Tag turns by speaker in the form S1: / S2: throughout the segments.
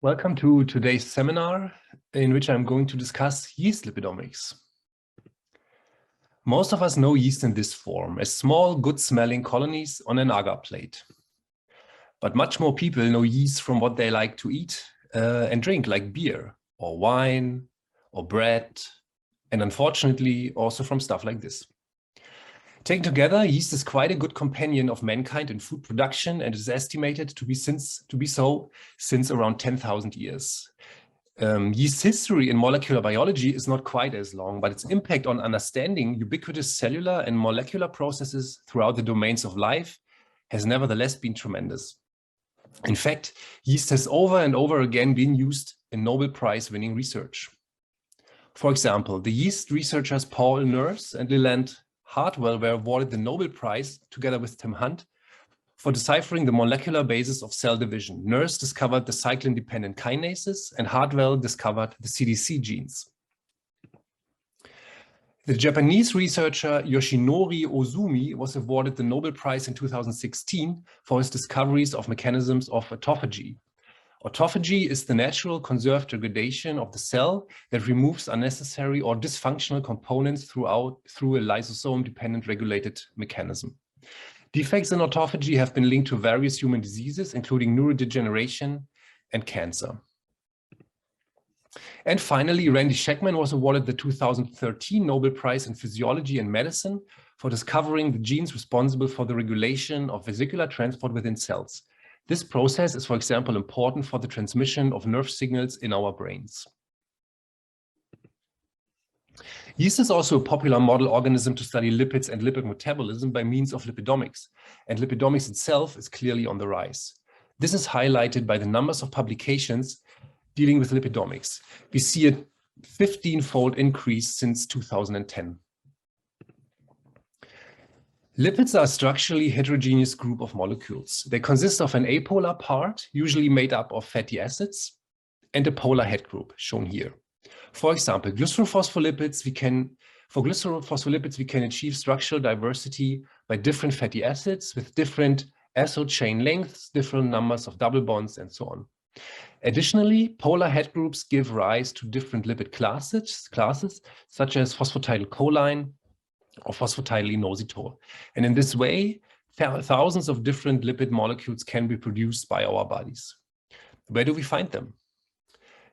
S1: Welcome to today's seminar, in which I'm going to discuss yeast lipidomics. Most of us know yeast in this form, as small, good-smelling colonies on an agar plate. But much more people know yeast from what they like to eat and drink, like beer, or wine, or bread, and unfortunately also from stuff like this. Taken together, yeast is quite a good companion of mankind in food production and is estimated to be so since around 10,000 years. Yeast's history in molecular biology is not quite as long, but its impact on understanding ubiquitous cellular and molecular processes throughout the domains of life has nevertheless been tremendous. In fact, yeast has over and over again been used in Nobel Prize-winning research. For example, the yeast researchers Paul Nurse and Leland Hartwell were awarded the Nobel Prize, together with Tim Hunt, for deciphering the molecular basis of cell division. Nurse discovered the cyclin-dependent kinases, and Hartwell discovered the CDC genes. The Japanese researcher Yoshinori Ozumi was awarded the Nobel Prize in 2016 for his discoveries of mechanisms of autophagy. Autophagy is the natural conserved degradation of the cell that removes unnecessary or dysfunctional components through a lysosome-dependent regulated mechanism. Defects in autophagy have been linked to various human diseases, including neurodegeneration and cancer. And finally, Randy Schekman was awarded the 2013 Nobel Prize in Physiology and Medicine for discovering the genes responsible for the regulation of vesicular transport within cells. This process is, for example, important for the transmission of nerve signals in our brains. Yeast is also a popular model organism to study lipids and lipid metabolism by means of lipidomics, and lipidomics itself is clearly on the rise. This is highlighted by the numbers of publications dealing with lipidomics. We see a 15-fold increase since 2010. Lipids are a structurally heterogeneous group of molecules. They consist of an apolar part, usually made up of fatty acids, and a polar head group, shown here. For example, glycerophospholipids, for glycerophospholipids, we can achieve structural diversity by different fatty acids with different acyl chain lengths, different numbers of double bonds, and so on. Additionally, polar head groups give rise to different lipid classes such as phosphatidylcholine, or phosphatidylinositol. And in this way, thousands of different lipid molecules can be produced by our bodies. Where do we find them?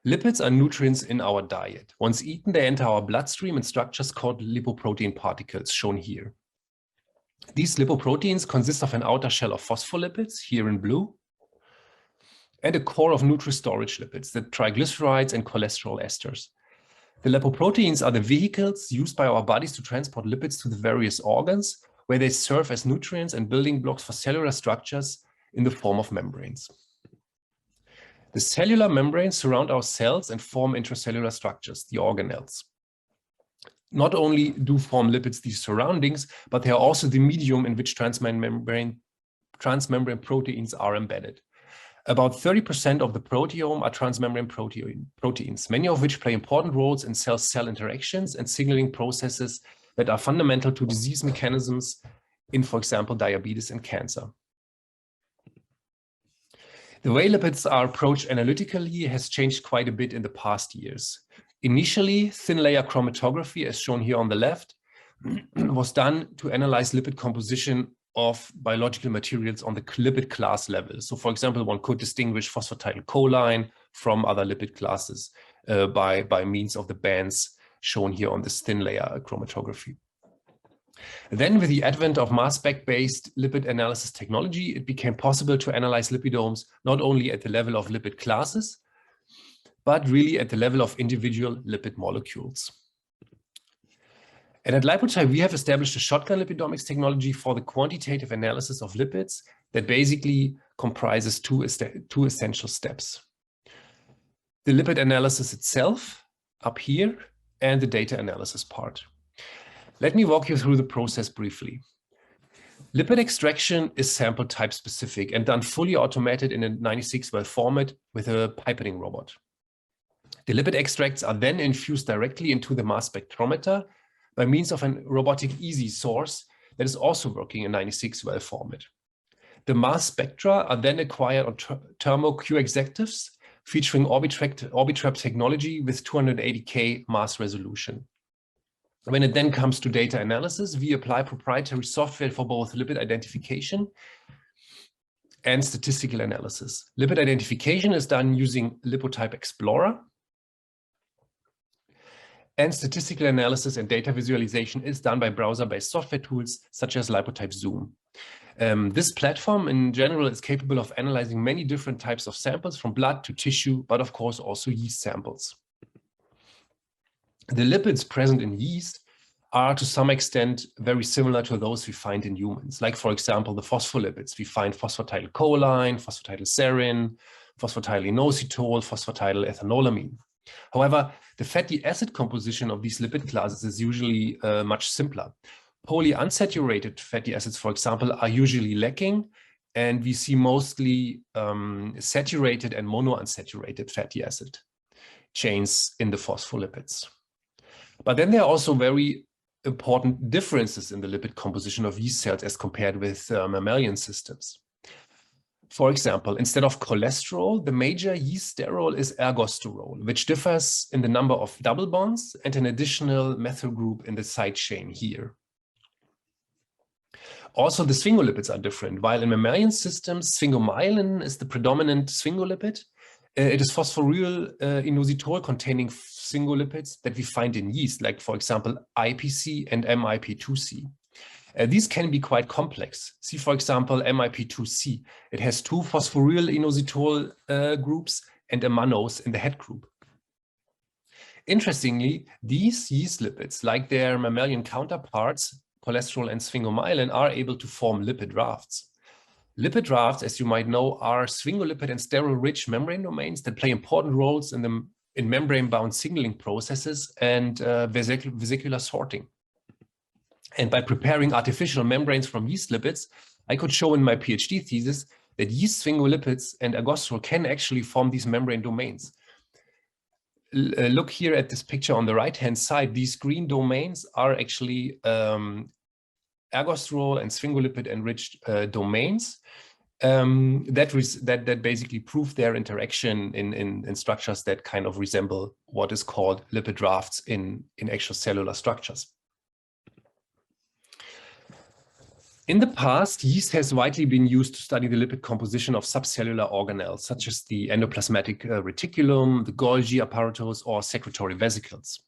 S1: Lipids are nutrients in our diet. Once eaten, they enter our bloodstream in structures called lipoprotein particles, shown here. These lipoproteins consist of an outer shell of phospholipids, here in blue, and a core of nutri-storage lipids, the triglycerides and cholesterol esters. The lipoproteins are the vehicles used by our bodies to transport lipids to the various organs, where they serve as nutrients and building blocks for cellular structures in the form of membranes. The cellular membranes surround our cells and form intracellular structures, the organelles. Not only do form lipids these surroundings, but they are also the medium in which transmembrane proteins are embedded. About 30% of the proteome are transmembrane proteins, many of which play important roles in cell-cell interactions and signaling processes that are fundamental to disease mechanisms in, for example, diabetes and cancer. The way lipids are approached analytically has changed quite a bit in the past years. Initially, thin layer chromatography, as shown here on the left, was done to analyze lipid composition of biological materials on the lipid class level. So, for example, one could distinguish phosphatidylcholine from other lipid classes by means of the bands shown here on this thin layer chromatography. Then, with the advent of mass spec-based lipid analysis technology, it became possible to analyze lipidomes not only at the level of lipid classes, but really at the level of individual lipid molecules. And at Lipotype, we have established a shotgun lipidomics technology for the quantitative analysis of lipids that basically comprises two essential steps. The lipid analysis itself, up here, and the data analysis part. Let me walk you through the process briefly. Lipid extraction is sample type specific and done fully automated in a 96-well format with a pipetting robot. The lipid extracts are then infused directly into the mass spectrometer by means of a robotic easy source that is also working in 96-well format. The mass spectra are then acquired on thermo Q exectives featuring Orbitrap technology with 280K mass resolution. When it then comes to data analysis, we apply proprietary software for both lipid identification and statistical analysis. Lipid identification is done using Lipotype Explorer, and statistical analysis and data visualization is done by browser-based software tools such as Lipotype Zoom. This platform in general is capable of analyzing many different types of samples from blood to tissue, but of course also yeast samples. The lipids present in yeast are to some extent very similar to those we find in humans. Like, for example, the phospholipids. We find phosphatidylcholine, phosphatidylserine, phosphatidylinositol, phosphatidylethanolamin. However, the fatty acid composition of these lipid classes is usually much simpler. Polyunsaturated fatty acids, for example, are usually lacking, and we see mostly saturated and monounsaturated fatty acid chains in the phospholipids. But then there are also very important differences in the lipid composition of yeast cells as compared with mammalian systems. For example, instead of cholesterol, the major yeast sterol is ergosterol, which differs in the number of double bonds and an additional methyl group in the side chain here. Also, the sphingolipids are different. While in mammalian systems, sphingomyelin is the predominant sphingolipid, it is phosphoryl inositol containing sphingolipids that we find in yeast, like, for example, IPC and MIP2C. These can be quite complex. See, for example, MIP2C. It has two phosphoryl inositol groups and a mannose in the head group. Interestingly, these yeast lipids, like their mammalian counterparts, cholesterol and sphingomyelin, are able to form lipid rafts. Lipid rafts, as you might know, are sphingolipid and sterol-rich membrane domains that play important roles in membrane-bound signaling processes and vesicular sorting. And by preparing artificial membranes from yeast lipids, I could show in my PhD thesis that yeast sphingolipids and ergosterol can actually form these membrane domains. Look here at this picture on the right-hand side. These green domains are actually ergosterol and sphingolipid-enriched domains that basically prove their interaction in structures that kind of resemble what is called lipid rafts in actual cellular structures. In the past, yeast has widely been used to study the lipid composition of subcellular organelles, such as the endoplasmatic reticulum, the Golgi apparatus, or secretory vesicles.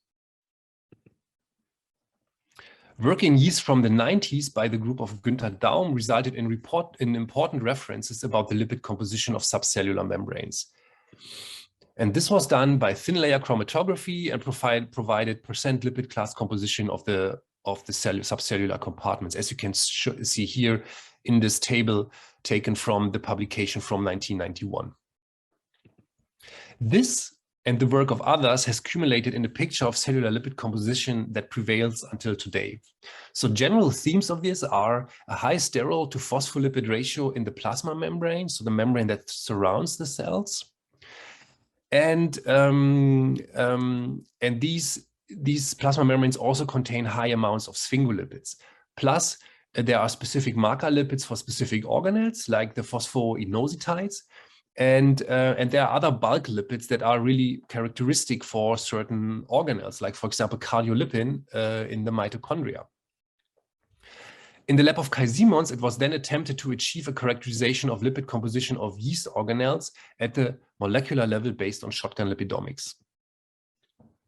S1: Work in yeast from the 90s by the group of Günther Daum resulted in important references about the lipid composition of subcellular membranes. And this was done by thin layer chromatography and provided percent lipid class composition of the subcellular compartments, as you can see here in this table taken from the publication from 1991. This and the work of others has accumulated in a picture of cellular lipid composition that prevails until today. So general themes of this are a high sterol to phospholipid ratio in the plasma membrane, so the membrane that surrounds the cells. And these plasma membranes also contain high amounts of sphingolipids. Plus, there are specific marker lipids for specific organelles, like the phosphoinositides. And there are other bulk lipids that are really characteristic for certain organelles, like, for example, cardiolipin in the mitochondria. In the lab of Kai Simons, it was then attempted to achieve a characterization of lipid composition of yeast organelles at the molecular level based on shotgun lipidomics.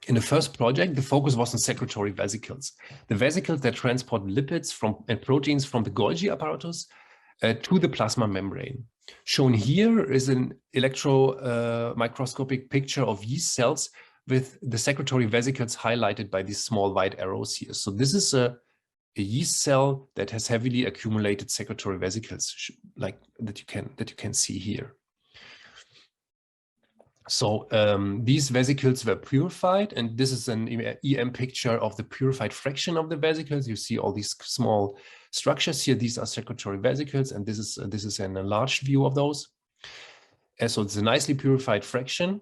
S1: In the first project, the focus was on secretory vesicles, the vesicles that transport lipids and proteins from the Golgi apparatus to the plasma membrane. Shown here is an electro-microscopic picture of yeast cells with the secretory vesicles highlighted by these small white arrows here. So this is a yeast cell that has heavily accumulated secretory vesicles, like that you can see here. So these vesicles were purified, and this is an EM picture of the purified fraction of the vesicles. You see all these small structures here. These are secretory vesicles, and this is an enlarged view of those. And so it's a nicely purified fraction,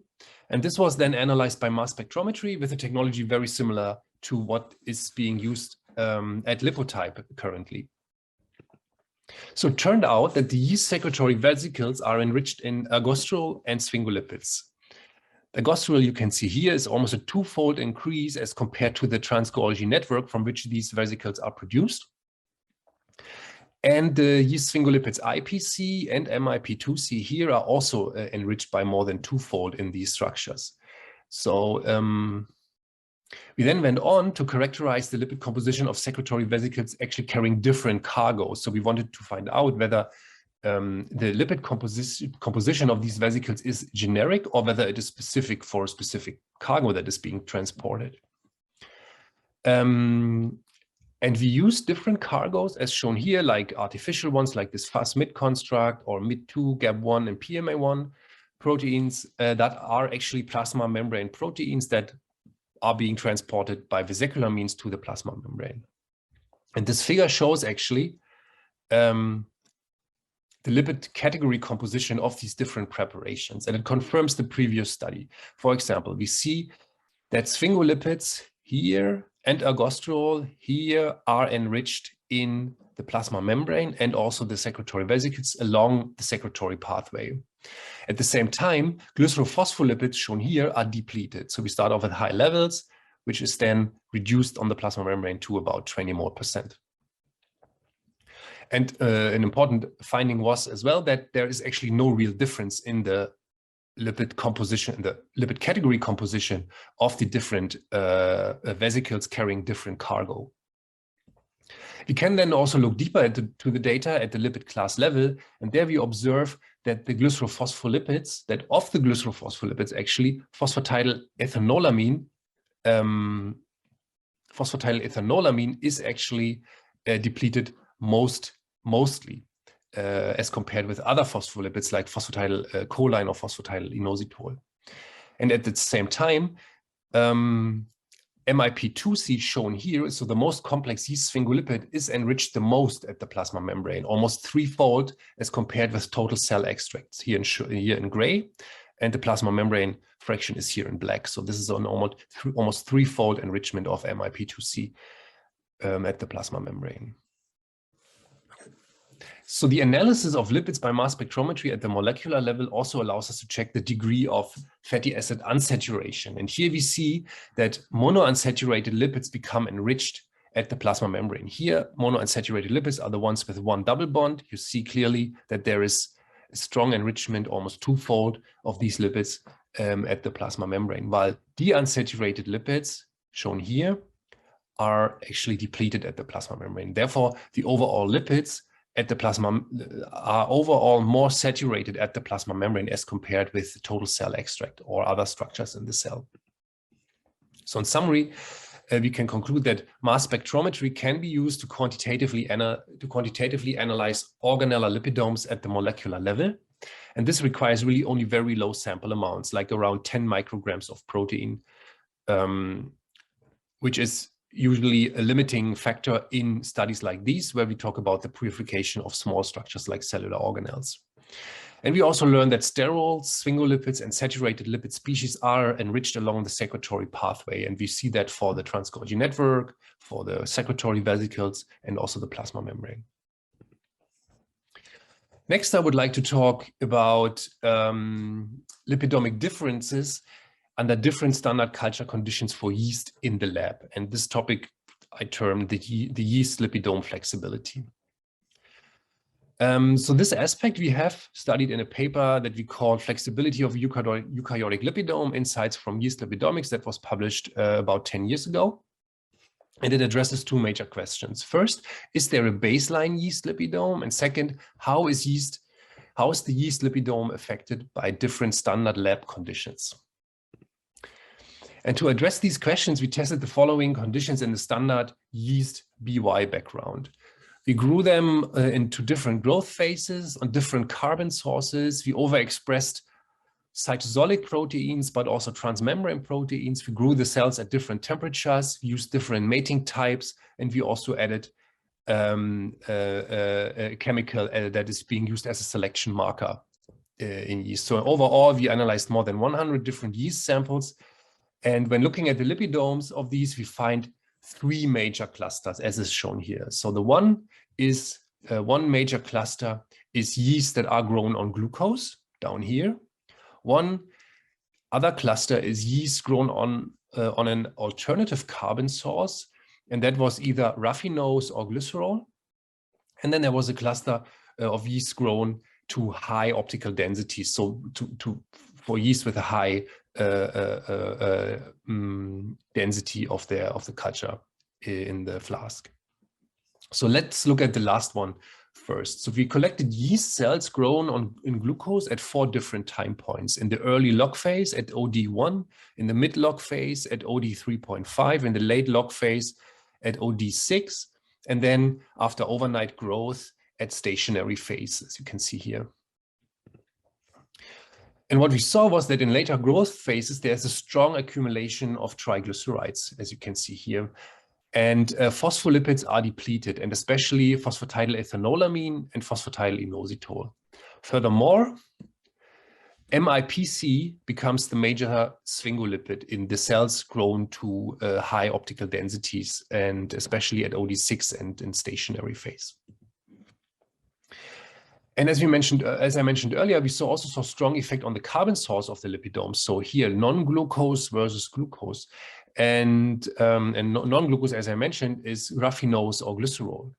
S1: and this was then analyzed by mass spectrometry with a technology very similar to what is being used at Lipotype currently. So it turned out that the yeast secretory vesicles are enriched in ergosterol and sphingolipids. Ergosterol, you can see here, is almost a twofold increase as compared to the trans-Golgi network from which these vesicles are produced. And the yeast sphingolipids IPC and MIP2C here are also enriched by more than twofold in these structures. So we then went on to characterize the lipid composition of secretory vesicles actually carrying different cargoes. So we wanted to find out whether the lipid composition of these vesicles is generic or whether it is specific for a specific cargo that is being transported. And we use different cargoes as shown here, like artificial ones like this Fas-Mid construct or Mid2, GAP1 and PMA1 proteins that are actually plasma membrane proteins that are being transported by vesicular means to the plasma membrane. And this figure shows actually the lipid category composition of these different preparations, and it confirms the previous study. For example, we see that sphingolipids here and ergosterol here are enriched in the plasma membrane and also the secretory vesicles along the secretory pathway. At the same time, glycerophospholipids shown here are depleted. So we start off at high levels, which is then reduced on the plasma membrane to about 20% more. And an important finding was as well that there is actually no real difference in the lipid composition, the lipid category composition of the different vesicles carrying different cargo. We can then also look deeper into the data at the lipid class level, and there we observe that the glycerophospholipids, that of the glycerophospholipids actually, phosphatidylethanolamin is actually depleted mostly. As compared with other phospholipids like phosphatidylcholine or phosphatidylinositol. And at the same time, MIP2C shown here, so the most complex yeast sphingolipid is enriched the most at the plasma membrane, almost threefold as compared with total cell extracts here in gray, and the plasma membrane fraction is here in black. So this is an almost threefold enrichment of MIP2C at the plasma membrane. So the analysis of lipids by mass spectrometry at the molecular level also allows us to check the degree of fatty acid unsaturation. And here we see that monounsaturated lipids become enriched at the plasma membrane. Here, monounsaturated lipids are the ones with one double bond. You see clearly that there is a strong enrichment, almost twofold, of these lipids at the plasma membrane, while deunsaturated lipids, shown here, are actually depleted at the plasma membrane. Therefore, the overall lipids at the plasma are overall more saturated at the plasma membrane as compared with the total cell extract or other structures in the cell. So in summary, we can conclude that mass spectrometry can be used to quantitatively analyze organelle lipidomes at the molecular level. And this requires really only very low sample amounts, like around 10 micrograms of protein, which is usually a limiting factor in studies like these, where we talk about the purification of small structures like cellular organelles. And we also learned that sterols, sphingolipids, and saturated lipid species are enriched along the secretory pathway. And we see that for the trans-Golgi network, for the secretory vesicles, and also the plasma membrane. Next, I would like to talk about lipidomic differences under different standard culture conditions for yeast in the lab. And this topic I termed the yeast lipidome flexibility. So this aspect we have studied in a paper that we call Flexibility of Eukaryotic Lipidome, Insights from Yeast Lipidomics, that was published about 10 years ago. And it addresses two major questions. First, is there a baseline yeast lipidome? And second, how is the yeast lipidome affected by different standard lab conditions? And to address these questions, we tested the following conditions in the standard yeast BY background. We grew them into different growth phases on different carbon sources. We overexpressed cytosolic proteins, but also transmembrane proteins. We grew the cells at different temperatures. We used different mating types, and we also added a chemical that is being used as a selection marker in yeast. So overall, we analyzed more than 100 different yeast samples. And when looking at the lipidomes of these, we find three major clusters, as is shown here. So the one major cluster is yeast that are grown on glucose, down here. One Other cluster is yeast grown on an alternative carbon source, and that was either raffinose or glycerol. And then there was a cluster of yeast grown to high optical density, so for yeast with a high density of the culture in the flask. So let's look at the last one first. So we collected yeast cells grown in glucose at 4 different time points: in the early log phase at OD1, in the mid log phase at OD3.5, in the late log phase at OD6, and then after overnight growth at stationary phase, as you can see here. And what we saw was that in later growth phases, there's a strong accumulation of triglycerides, as you can see here. And phospholipids are depleted, and especially phosphatidylethanolamine and phosphatidylinositol. Furthermore, MIPC becomes the major sphingolipid in the cells grown to high optical densities, and especially at OD6 and in stationary phase. And as I mentioned earlier, we also saw strong effect on the carbon source of the lipidome. So here, non-glucose versus glucose. And non-glucose, as I mentioned, is raffinose or glycerol.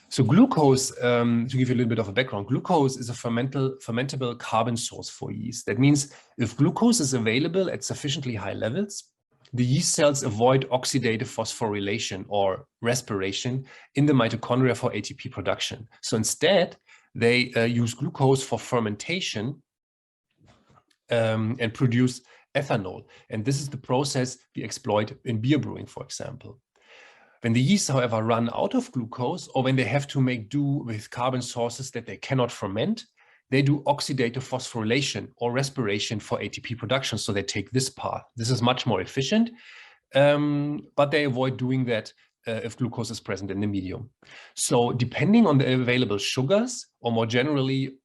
S1: So glucose, to give you a little bit of a background, glucose is a fermentable carbon source for yeast. That means if glucose is available at sufficiently high levels, the yeast cells avoid oxidative phosphorylation or respiration in the mitochondria for ATP production. So instead, they use glucose for fermentation and produce ethanol. And this is the process we exploit in beer brewing, for example. When the yeast, however, run out of glucose, or when they have to make do with carbon sources that they cannot ferment, they do oxidative phosphorylation or respiration for ATP production. So they take this path. This is much more efficient, but they avoid doing that if glucose is present in the medium. So depending on the available sugars, or more generally,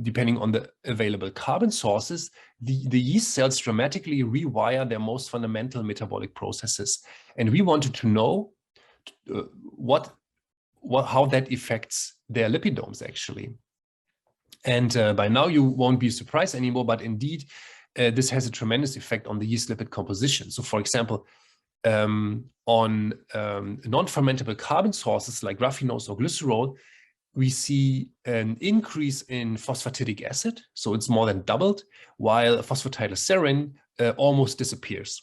S1: depending on the available carbon sources, the yeast cells dramatically rewire their most fundamental metabolic processes. And we wanted to know how that affects their lipidomes, actually. And by now you won't be surprised anymore, but indeed, this has a tremendous effect on the yeast lipid composition. So for example, on non-fermentable carbon sources like raffinose or glycerol, we see an increase in phosphatidic acid, so it's more than doubled, while phosphatidylserine almost disappears.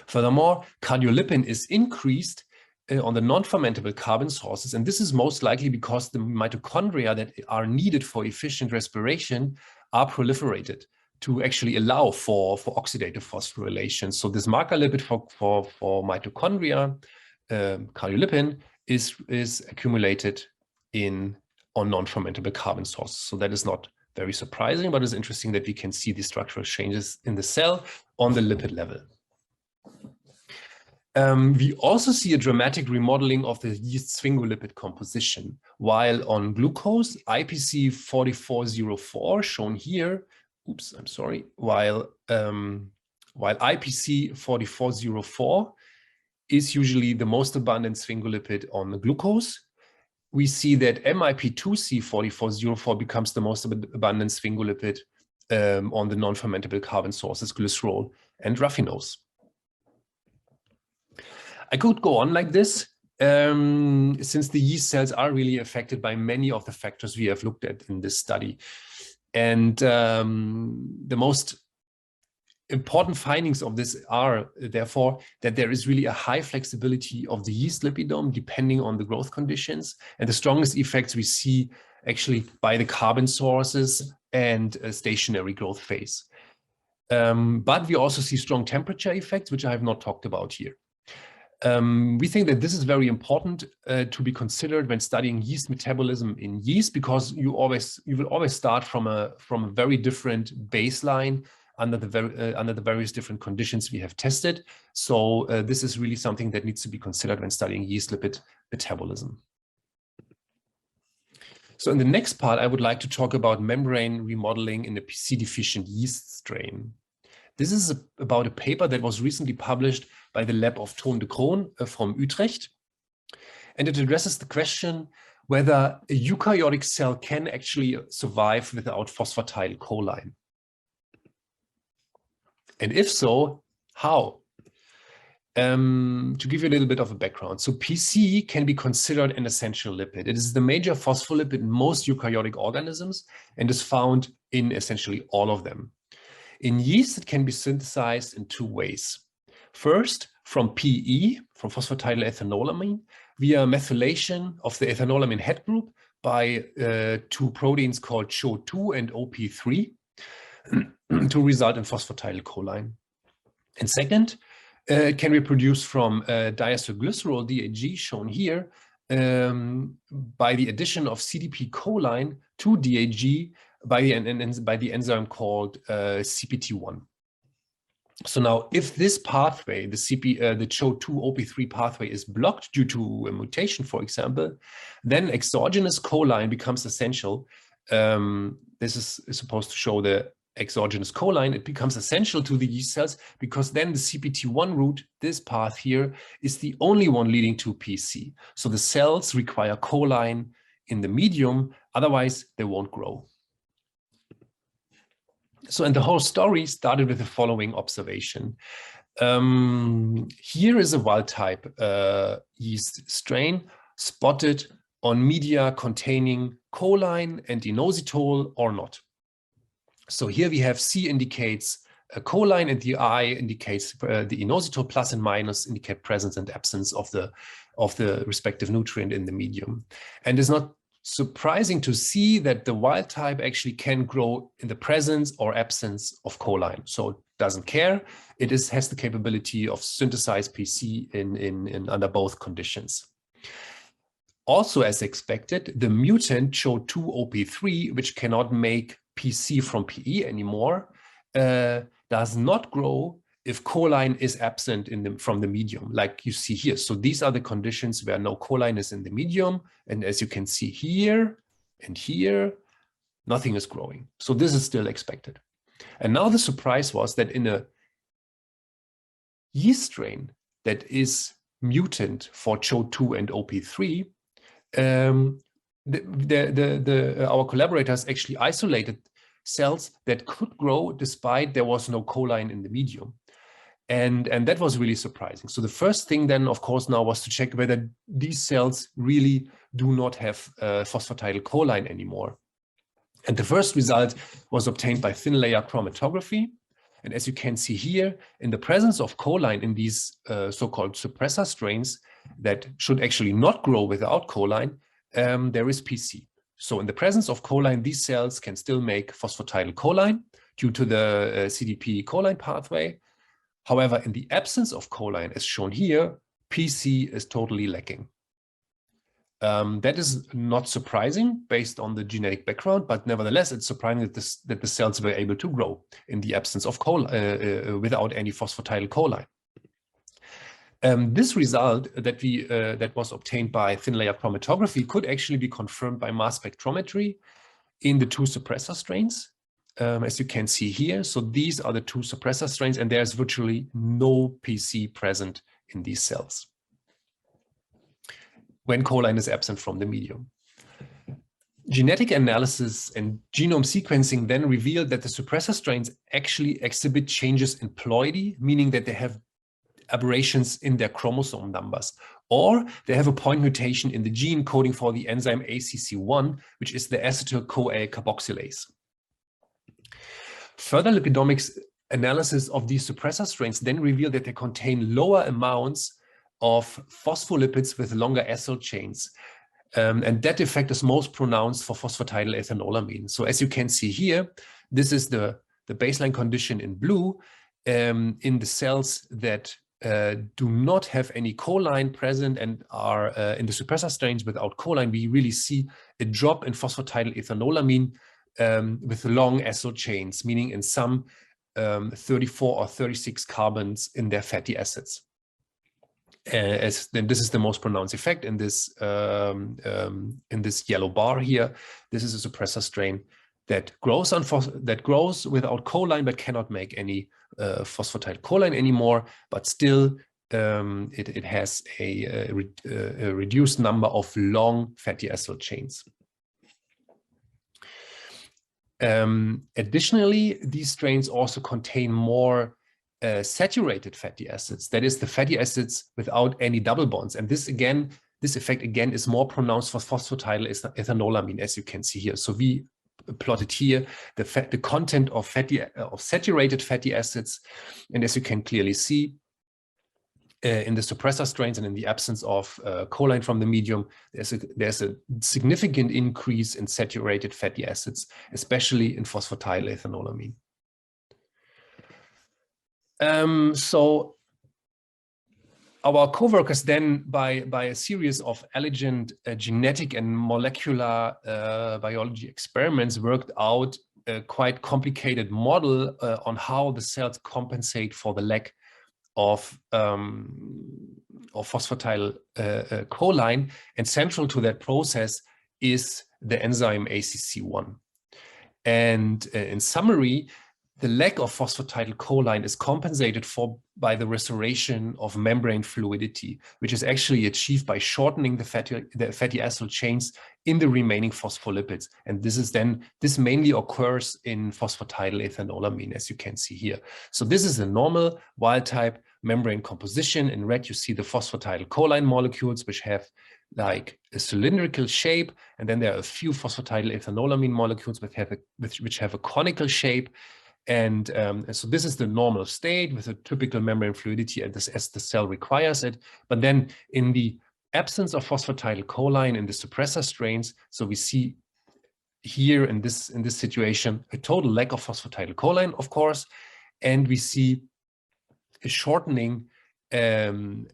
S1: Furthermore, cardiolipin is increased on the non-fermentable carbon sources, and this is most likely because the mitochondria that are needed for efficient respiration are proliferated to actually allow for oxidative phosphorylation. So this marker lipid for mitochondria, cardiolipin, is accumulated on non-fermentable carbon sources. So that is not very surprising, but it's interesting that we can see the structural changes in the cell on the lipid level. We also see a dramatic remodeling of the yeast sphingolipid composition. While on glucose, IPC 4404, shown here, oops, I'm sorry, while IPC 4404 is usually the most abundant sphingolipid on the glucose, we see that MIP2C 4404 becomes the most abundant sphingolipid on the non-fermentable carbon sources, glycerol and raffinose. I could go on like this, since the yeast cells are really affected by many of the factors we have looked at in this study. And the most important findings of this are, therefore, that there is really a high flexibility of the yeast lipidome depending on the growth conditions. And the strongest effects we see actually by the carbon sources and a stationary growth phase. But we also see strong temperature effects, which I have not talked about here. We think that this is very important to be considered when studying yeast metabolism in yeast, because you will always start from a very different baseline under the various different conditions we have tested. So this is really something that needs to be considered when studying yeast lipid metabolism. So in the next part, I would like to talk about membrane remodeling in a PC-deficient yeast strain. This is about a paper that was recently published by the lab of Toon de Kroon from Utrecht. And it addresses the question whether a eukaryotic cell can actually survive without phosphatidylcholine. And if so, how? To give you a little bit of a background, so PC can be considered an essential lipid. It is the major phospholipid in most eukaryotic organisms and is found in essentially all of them. In yeast, it can be synthesized in two ways. First, from PE, from phosphatidylethanolamin, via methylation of the ethanolamine head group by two proteins called CHO2 and OP3 to result in phosphatidylcholine. And second, it can be produced from diacylglycerol, DAG, shown here, by the addition of CDP choline to DAG by the enzyme called CPT1. So now, if this pathway, the CHO2-OP3 pathway, is blocked due to a mutation, for example, then exogenous choline becomes essential. This is supposed to show the exogenous choline. It becomes essential to the yeast cells because then the CPT1 route, this path here, is the only one leading to PC. So the cells require choline in the medium, otherwise they won't grow. So, and the whole story started with the following observation. Here is a wild type yeast strain spotted on media containing choline and inositol or not. So here we have C indicates choline and the I indicates the inositol, plus and minus indicate presence and absence of the respective nutrient in the medium. And it's not surprising to see that the wild type actually can grow in the presence or absence of choline. So it doesn't care. It has the capability of synthesize PC in under both conditions. Also, as expected, the mutant CHO2-OP3, which cannot make PC from PE anymore, does not grow if choline is absent from the medium, like you see here. So these are the conditions where no choline is in the medium. And as you can see here and here, nothing is growing. So this is still expected. And now the surprise was that in a yeast strain that is mutant for CHO2 and OP3, our collaborators actually isolated cells that could grow despite there was no choline in the medium. And that was really surprising. So the first thing then, of course, now was to check whether these cells really do not have phosphatidylcholine anymore. And the first result was obtained by thin layer chromatography. And as you can see here, in the presence of choline in these so-called suppressor strains that should actually not grow without choline, there is PC. So in the presence of choline, these cells can still make phosphatidylcholine due to the CDP choline pathway. However, in the absence of choline, as shown here, PC is totally lacking. That is not surprising based on the genetic background, but nevertheless, it's surprising that the cells were able to grow in the absence of without any phosphatidylcholine. This result that was obtained by thin layer chromatography could actually be confirmed by mass spectrometry in the two suppressor strains. As you can see here, so these are the two suppressor strains, and there's virtually no PC present in these cells when choline is absent from the medium. Genetic analysis and genome sequencing then revealed that the suppressor strains actually exhibit changes in ploidy, meaning that they have aberrations in their chromosome numbers, or they have a point mutation in the gene coding for the enzyme ACC1, which is the acetyl-CoA carboxylase. Further lipidomics analysis of these suppressor strains then revealed that they contain lower amounts of phospholipids with longer acyl chains. And that effect is most pronounced for phosphatidylethanolamine. So as you can see here, this is the baseline condition in blue. In the cells that do not have any choline present and are in the suppressor strains without choline, we really see a drop in phosphatidylethanolamine with long acyl chains, meaning in some 34 or 36 carbons in their fatty acids. Then this is the most pronounced effect in this yellow bar here. This is a suppressor strain that grows without choline but cannot make any phosphatidylcholine anymore, but still it has a reduced number of long fatty acyl chains. Additionally, these strains also contain more saturated fatty acids, that is the fatty acids without any double bonds. And this effect again is more pronounced for phosphatidylethanolamin, as you can see here. So we plotted here the content of saturated fatty acids, and as you can clearly see, in the suppressor strains and in the absence of choline from the medium, there's a significant increase in saturated fatty acids, especially in phosphatidylethanolamin. So our co-workers then, by a series of elegant genetic and molecular biology experiments, worked out a quite complicated model on how the cells compensate for the lack of phosphatidylcholine, and central to that process is the enzyme ACC1. And in summary, the lack of phosphatidylcholine is compensated for by the restoration of membrane fluidity, which is actually achieved by shortening the fatty acyl chains in the remaining phospholipids. And this mainly occurs in phosphatidylethanolamin, as you can see here. So this is a normal wild type membrane composition. In red, you see the phosphatidylcholine molecules, which have like a cylindrical shape, and then there are a few phosphatidylethanolamin molecules which have a conical shape. And so this is the normal state with a typical membrane fluidity as the cell requires it. But then in the absence of phosphatidylcholine in the suppressor strains, so we see here in this situation a total lack of phosphatidylcholine, of course, and we see a shortening of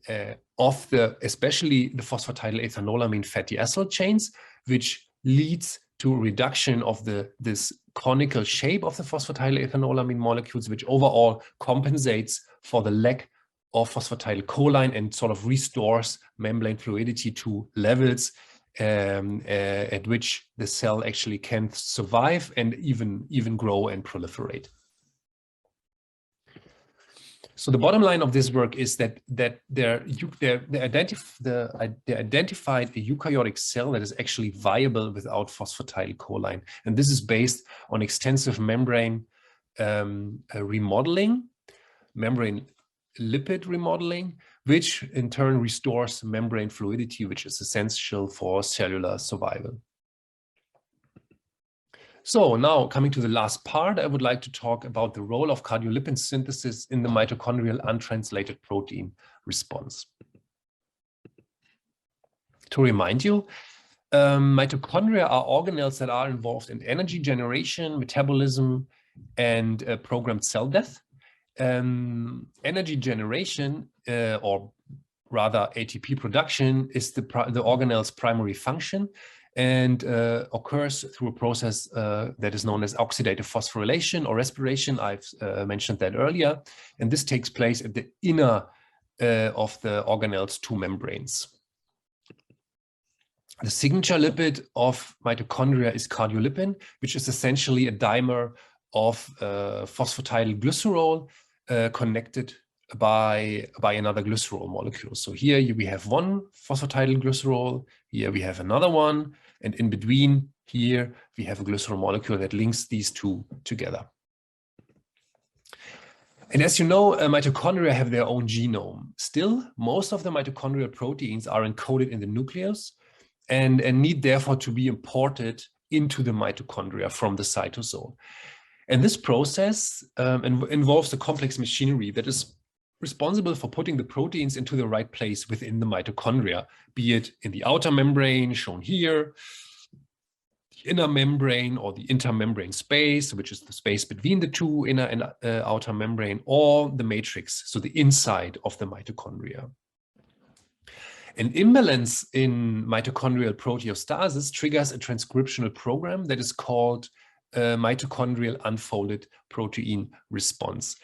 S1: especially the phosphatidylethanolamin fatty acyl chains, which leads to a reduction of this conical shape of the phosphatidylethanolamin molecules, which overall compensates for the lack of phosphatidylcholine and sort of restores membrane fluidity to levels at which the cell actually can survive and even grow and proliferate. So the bottom line of this work is that they identified a eukaryotic cell that is actually viable without phosphatidylcholine, and this is based on extensive membrane remodeling, membrane lipid remodeling, which in turn restores membrane fluidity, which is essential for cellular survival. So now coming to the last part, I would like to talk about the role of cardiolipin synthesis in the mitochondrial untranslated protein response. To remind you, mitochondria are organelles that are involved in energy generation, metabolism, and programmed cell death. Energy generation, or rather ATP production, is the organelle's primary function, and occurs through a process that is known as oxidative phosphorylation or respiration. I've mentioned that earlier. And this takes place at the inner of the organelle's two membranes. The signature lipid of mitochondria is cardiolipin, which is essentially a dimer of phosphatidylglycerol connected by another glycerol molecule. So here we have one phosphatidylglycerol, here we have another one, and in between here we have a glycerol molecule that links these two together. And as you know, mitochondria have their own genome. Still, most of the mitochondrial proteins are encoded in the nucleus and need therefore to be imported into the mitochondria from the cytosol. And this process involves a complex machinery that is responsible for putting the proteins into the right place within the mitochondria, be it in the outer membrane, shown here, the inner membrane or the intermembrane space, which is the space between the two inner and outer membrane, or the matrix, so the inside of the mitochondria. An imbalance in mitochondrial proteostasis triggers a transcriptional program that is called mitochondrial unfolded protein response.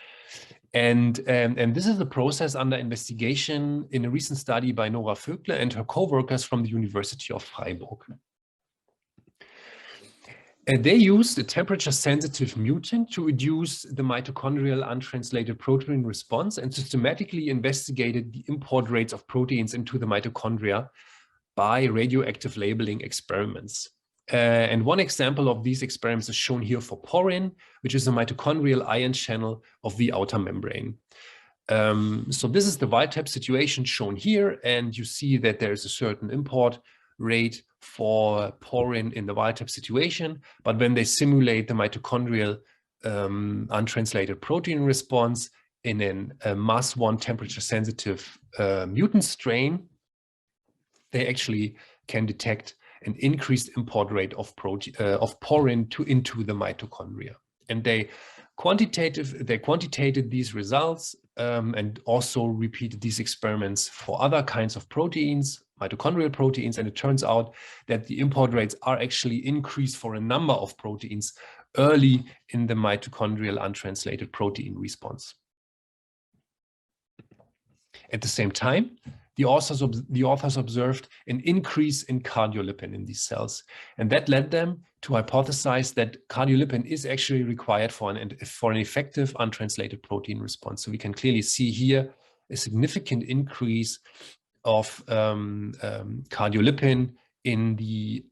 S1: And this is the process under investigation in a recent study by Nora Vögtle and her co-workers from the University of Freiburg. And they used a temperature-sensitive mutant to reduce the mitochondrial untranslated protein response and systematically investigated the import rates of proteins into the mitochondria by radioactive labeling experiments. And one example of these experiments is shown here for porin, which is a mitochondrial ion channel of the outer membrane. So this is the wild-type situation shown here, and you see that there is a certain import rate for porin in the wild-type situation, but when they simulate the mitochondrial untranslated protein response in a mass 1 temperature-sensitive mutant strain, they actually can detect an increased import rate of porin into the mitochondria. And they quantitated these results and also repeated these experiments for other kinds of proteins, mitochondrial proteins, and it turns out that the import rates are actually increased for a number of proteins early in the mitochondrial untranslated protein response. At the same time, the authors observed an increase in cardiolipin in these cells, and that led them to hypothesize that cardiolipin is actually required for an effective untranslated protein response. So we can clearly see here a significant increase of cardiolipin in the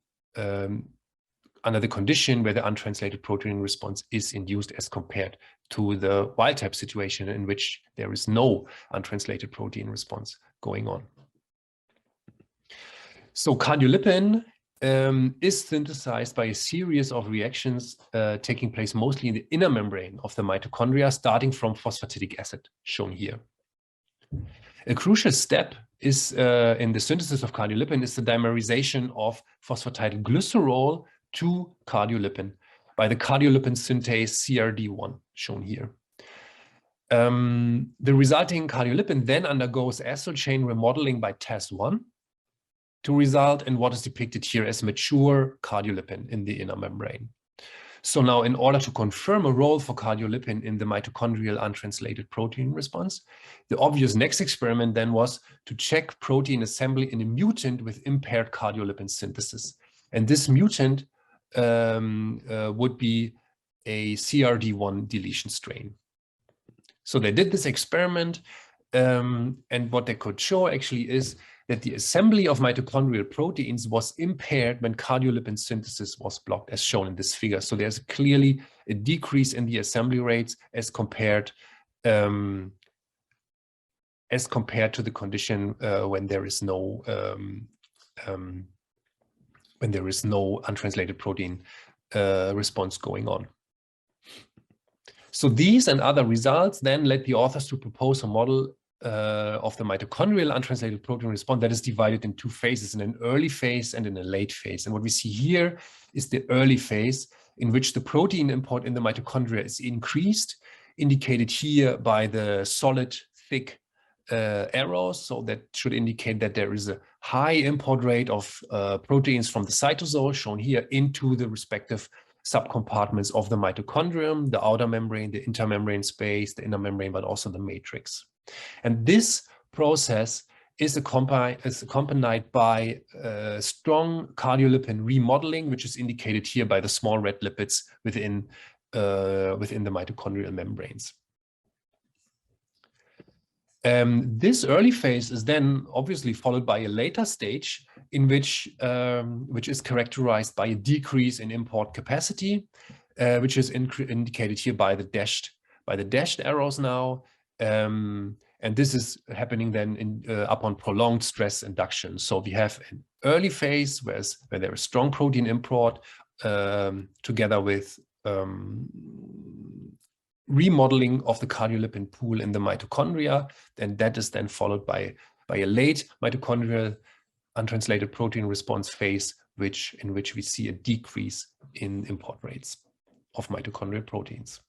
S1: under the condition where the untranslated protein response is induced as compared to the wild-type situation in which there is no untranslated protein response going on. So cardiolipin is synthesized by a series of reactions taking place mostly in the inner membrane of the mitochondria, starting from phosphatidic acid, shown here. A crucial step is in the synthesis of cardiolipin is the dimerization of phosphatidylglycerol to cardiolipin by the cardiolipin synthase CRD1, shown here. The resulting cardiolipin then undergoes acyl chain remodeling by TAS1 to result in what is depicted here as mature cardiolipin in the inner membrane. So now, in order to confirm a role for cardiolipin in the mitochondrial untranslated protein response, the obvious next experiment then was to check protein assembly in a mutant with impaired cardiolipin synthesis. And this mutant would be a CRD1 deletion strain. So they did this experiment, and what they could show actually is that the assembly of mitochondrial proteins was impaired when cardiolipin synthesis was blocked, as shown in this figure. So there's clearly a decrease in the assembly rates as compared to the condition when there is no untranslated protein response going on. So these and other results then led the authors to propose a model of the mitochondrial untranslated protein response that is divided in two phases, in an early phase and in a late phase. And what we see here is the early phase, in which the protein import in the mitochondria is increased, indicated here by the solid, thick arrows. So that should indicate that there is a high import rate of proteins from the cytosol, shown here, into the respective subcompartments of the mitochondrium, the outer membrane, the intermembrane space, the inner membrane, but also the matrix. And this process is accompanied by strong cardiolipin remodeling, which is indicated here by the small red lipids within the mitochondrial membranes. This early phase is then obviously followed by a later stage in which is characterized by a decrease in import capacity, which is indicated here by the dashed arrows now. And this is happening then upon prolonged stress induction. So we have an early phase where there is strong protein import together with remodeling of the cardiolipin pool in the mitochondria, and that is then followed by a late mitochondrial untranslated protein response phase, in which we see a decrease in import rates of mitochondrial proteins.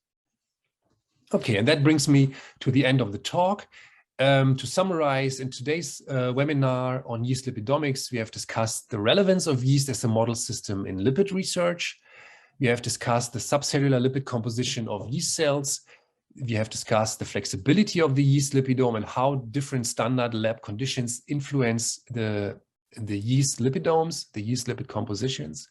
S1: Okay, and that brings me to the end of the talk. To summarize, in today's webinar on yeast lipidomics, we have discussed the relevance of yeast as a model system in lipid research. We have discussed the subcellular lipid composition of yeast cells. We have discussed the flexibility of the yeast lipidome and how different standard lab conditions influence the yeast lipidomes, the yeast lipid compositions.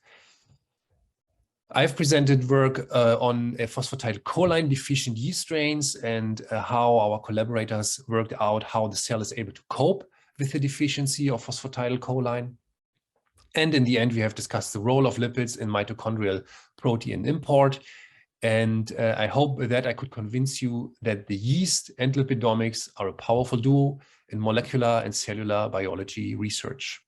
S1: I've presented work on phosphatidylcholine deficient yeast strains and how our collaborators worked out how the cell is able to cope with the deficiency of phosphatidylcholine. And in the end, we have discussed the role of lipids in mitochondrial protein import. And I hope that I could convince you that the yeast and lipidomics are a powerful duo in molecular and cellular biology research.